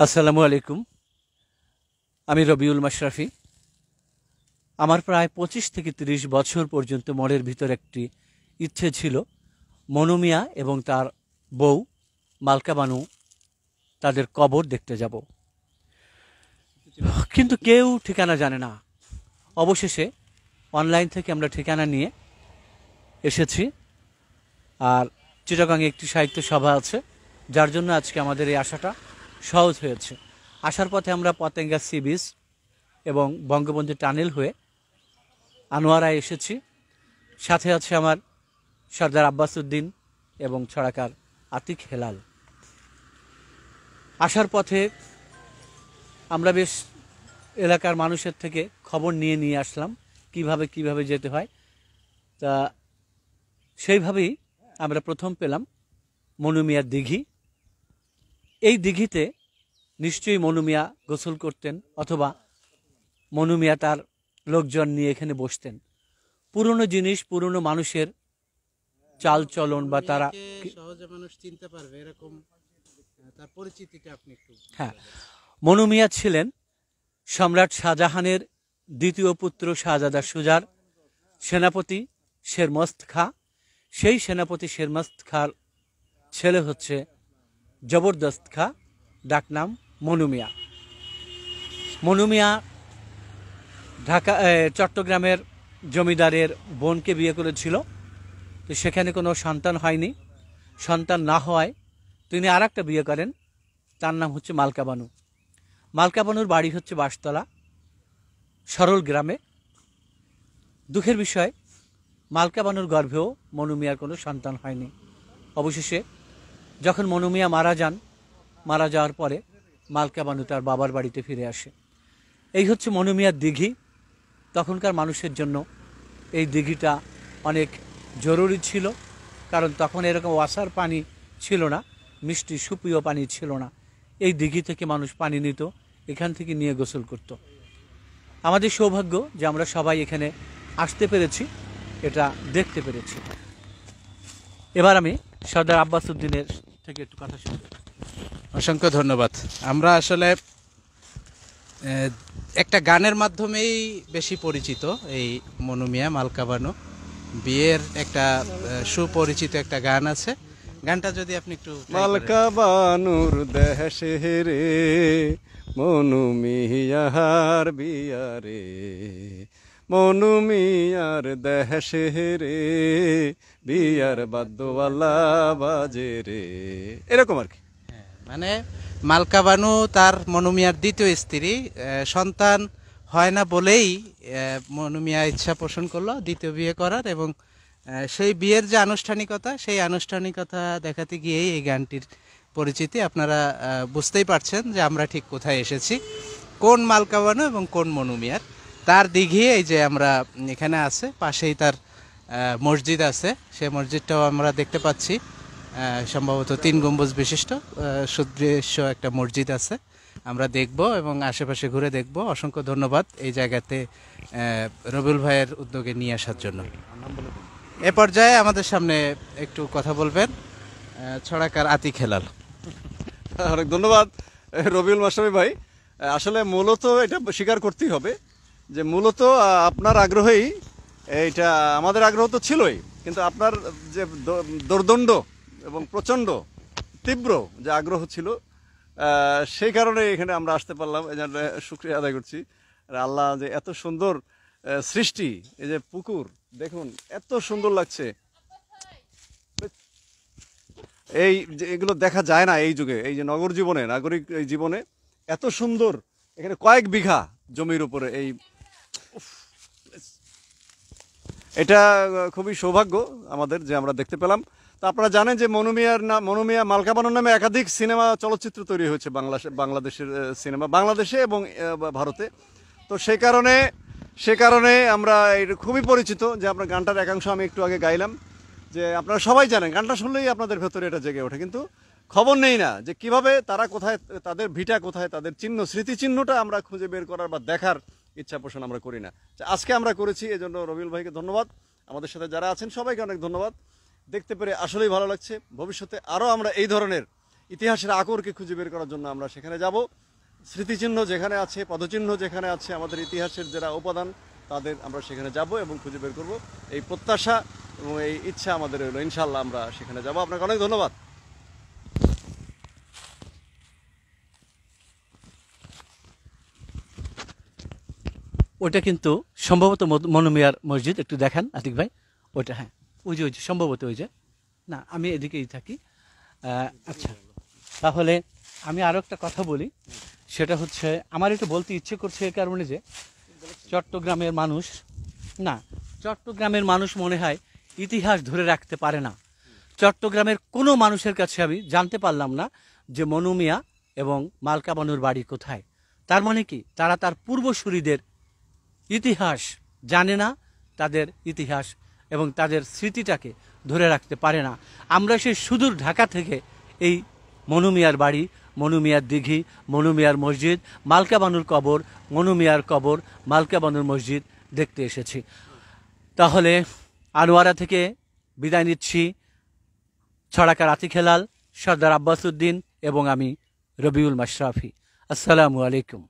আসসালামু আলাইকুম। আমি রবিউল মাশরাফি। আমার প্রায় 25 থেকে 30 বছর পর্যন্ত মনের ভিতর একটি ইচ্ছে ছিল মনু মিয়া এবং তার বউ মালকা বানু তাদের কবর দেখতে যাব, কিন্তু কেউ ঠিকানা জানে না। অবশেষে অনলাইন থেকে আমরা ঠিকানা নিয়ে এসেছি। আর চিটাগাংয়ে একটি সাহিত্য সভা আছে, যার জন্য আজকে আমাদের এই আশাটা সহজ হয়েছে। আসার পথে আমরা পতেঙ্গা সি বিচ এবং বঙ্গবন্ধু টানেল হয়ে আনোয়ারায় এসেছি। সাথে আছে আমার সর্দার আব্বাস উদ্দিন এবং ছড়াকার আতিক হেলাল। আসার পথে আমরা বেশ এলাকার মানুষের থেকে খবর নিয়ে আসলাম কিভাবে যেতে হয়। তা সেইভাবেই আমরা প্রথম পেলাম মনু মিয়ার দিঘি। এই দিঘিতে নিশ্চয়ই মনু মিয়া গোসল করতেন, অথবা মনু মিয়া তার লোকজন নিয়ে এখানে বসতেন। পুরনো জিনিস, পুরনো মানুষের চাল চলন বা তারা সহজে মানুষ চিনতে পারবে এরকম তার পরিচিতিটা আপনি একটু। হ্যাঁ, মনু মিয়া ছিলেন সম্রাট শাহজাহানের দ্বিতীয় পুত্র শাহজাদা সুজার সেনাপতি শেরমস্ত খাঁ। সেই সেনাপতি শেরমস্ত খাঁর ছেলে হচ্ছে জবরদস্ত খাঁ, ডাকনাম মনু মিয়া। মনু মিয়া চট্টগ্রামের জমিদারের বোনকে বিয়ে করেছিল, তো সেখানে কোনো সন্তান হয়নি। সন্তান না হওয়ায় তিনি আর একটা বিয়ে করেন, তার নাম হচ্ছে মালকা বানু। মালকা বানুর বাড়ি হচ্ছে বাঁশতলা সরল গ্রামে। দুঃখের বিষয়, মালকা বানুর গর্ভেও মনু মিয়ার কোনো সন্তান হয়নি। অবশেষে যখন মনু মিয়া মারা যাওয়ার পরে মালকা বানু তার বাবার বাড়িতে ফিরে আসে। এই হচ্ছে মনু মিয়ার দিঘি। তখনকার মানুষের জন্য এই দিঘিটা অনেক জরুরি ছিল, কারণ তখন এরকম ওয়াসার পানি ছিল না, মিষ্টি সুপেয় পানি ছিল না। এই দিঘি থেকে মানুষ পানি নিত, এখান থেকে নিয়ে গোসল করত। আমাদের সৌভাগ্য যে আমরা সবাই এখানে আসতে পেরেছি, এটা দেখতে পেরেছি। এবার আমি সর্দার আব্বাস উদ্দিনের থেকে একটু কথা শুনব। অসংখ্য ধন্যবাদ। আমরা আসলে একটা গানের মাধ্যমেই বেশি পরিচিত এই মনু মিয়া মালকা বানু। বিয়ের একটা সুপরিচিত একটা গান আছে, গানটা যদি আপনি একটু। মালকা বানুর দেশে রে মনু মিয়ার বিয়ারে, মনু মিয়ার দেশে রে বিয়ার বাদ্যওয়ালা বাজে রে, এরকম আর কি। মানে মালকা বানু তার মনু মিয়ার দ্বিতীয় স্ত্রী, সন্তান হয় না বলেই মনু মিয়া ইচ্ছা পোষণ করলো দ্বিতীয় বিয়ে করার, এবং সেই বিয়ের যে আনুষ্ঠানিকতা, সেই আনুষ্ঠানিকতা দেখাতে গিয়েই এই গানটির পরিচিতি। আপনারা বুঝতেই পারছেন যে আমরা ঠিক কোথায় এসেছি, কোন মালকা বানু এবং কোন মনু মিয়ার। তার দিঘি এই যে আমরা এখানে আছে, পাশেই তার মসজিদ আছে, সেই মসজিদটাও আমরা দেখতে পাচ্ছি। সম্ভবত 3 গম্বুজ বিশিষ্ট সুদৃশ্য একটা মসজিদ আছে, আমরা দেখব এবং আশেপাশে ঘুরে দেখব। অসংখ্য ধন্যবাদ এই জায়গাতে রবিউল ভাইয়ের উদ্যোগে নিয়ে আসার জন্য। এ পর্যায়ে আমাদের সামনে একটু কথা বলবেন ছড়াকার আতিক হেলাল। অনেক ধন্যবাদ রবিউল মাশরাফি ভাই। আসলে মূলত এটা স্বীকার করতেই হবে যে মূলত আপনার আগ্রহেই, এইটা আমাদের আগ্রহ তো ছিলই, কিন্তু আপনার যে দোর্দণ্ড এবং প্রচণ্ড তীব্র যে আগ্রহ ছিল, সেই কারণে এখানে আমরা আসতে পারলাম। এই জন্য শুকরিয়া আদায় করছি। আল্লাহ যে এত সুন্দর সৃষ্টি, এই যে পুকুর দেখুন এত সুন্দর লাগছে, এই যে এগুলো দেখা যায় না এই যুগে, এই যে নগর জীবনে, নাগরিক এই জীবনে এত সুন্দর। এখানে কয়েক বিঘা জমির উপরে এই, এটা খুবই সৌভাগ্য আমাদের যে আমরা দেখতে পেলাম। তো আপনারা জানেন যে মনু মিয়া মালকা বানুর নামে একাধিক সিনেমা চলচ্চিত্র তৈরি হয়েছে বাংলাদেশের সিনেমা, বাংলাদেশে এবং ভারতে। তো সে কারণে আমরা এটা খুবই পরিচিত যে আপনার গানটার একাংশ আমি একটু আগে গাইলাম, যে আপনারা সবাই জানেন, গানটা শুনলেই আপনাদের ভেতরে এটা জেগে ওঠে, কিন্তু খবর নেই না যে কিভাবে তারা কোথায়, তাদের ভিটা কোথায়, তাদের স্মৃতিচিহ্নটা আমরা খুঁজে বের করার বা দেখার ইচ্ছা পোষণ আমরা করি না। আজকে আমরা করেছি, এই জন্য রবিউল ভাইকে ধন্যবাদ, আমাদের সাথে যারা আছেন সবাইকে অনেক ধন্যবাদ। দেখতে পেরে আসলেই ভালো লাগছে। ভবিষ্যতে আরও আমরা এই ধরনের ইতিহাসের আকরকে খুঁজে বের করার জন্য আমরা সেখানে যাব। স্মৃতিচিহ্ন যেখানে আছে, পদচিহ্ন যেখানে আছে, আমাদের ইতিহাসের যারা উপাদান তাদের আমরা সেখানে যাব এবং খুঁজে বের করব। এই প্রত্যাশা এবং এই ইচ্ছা আমাদের রইল, ইনশাআল্লাহ আমরা সেখানে যাব। আপনাকে অনেক ধন্যবাদ। ওটা কিন্তু সম্ভবত মনুমিয়ার মসজিদ, একটু দেখান আতিক ভাই। ওটা হ্যাঁ, ওই যে সম্ভবত ওই যে, না আমি এদিকেই থাকি। আচ্ছা, তাহলে আমি আরও একটা কথা বলি, সেটা হচ্ছে আমার একটু বলতে ইচ্ছে করছে এই কারণে যে চট্টগ্রামের মানুষ, না চট্টগ্রামের মানুষ মনে হয় ইতিহাস ধরে রাখতে পারে না। চট্টগ্রামের কোনো মানুষের কাছে আমি জানতে পারলাম না যে মনু মিয়া এবং মালকা বানুর বাড়ি কোথায়। তার মানে কি, তারা তার পূর্বসূরিদের ইতিহাস জানে না, তাদের ইতিহাস এবং তাদের স্মৃতিটাকে ধরে রাখতে পারে না। আমরা সেই সুদূর ঢাকা থেকে এই মনু মিয়ার বাড়ি, মনু মিয়ার দিঘি, মনু মিয়ার মসজিদ, মালকা বানুর কবর, মনু মিয়ার কবর, মালকা বানুর মসজিদ দেখতে এসেছি। তাহলে আনোয়ারা থেকে বিদায় নিচ্ছি। ছড়াকার আতিক হেলাল, সর্দার আব্বাস উদ্দিন এবং আমি রবিউল মাশরাফি। আসসালামু আলাইকুম।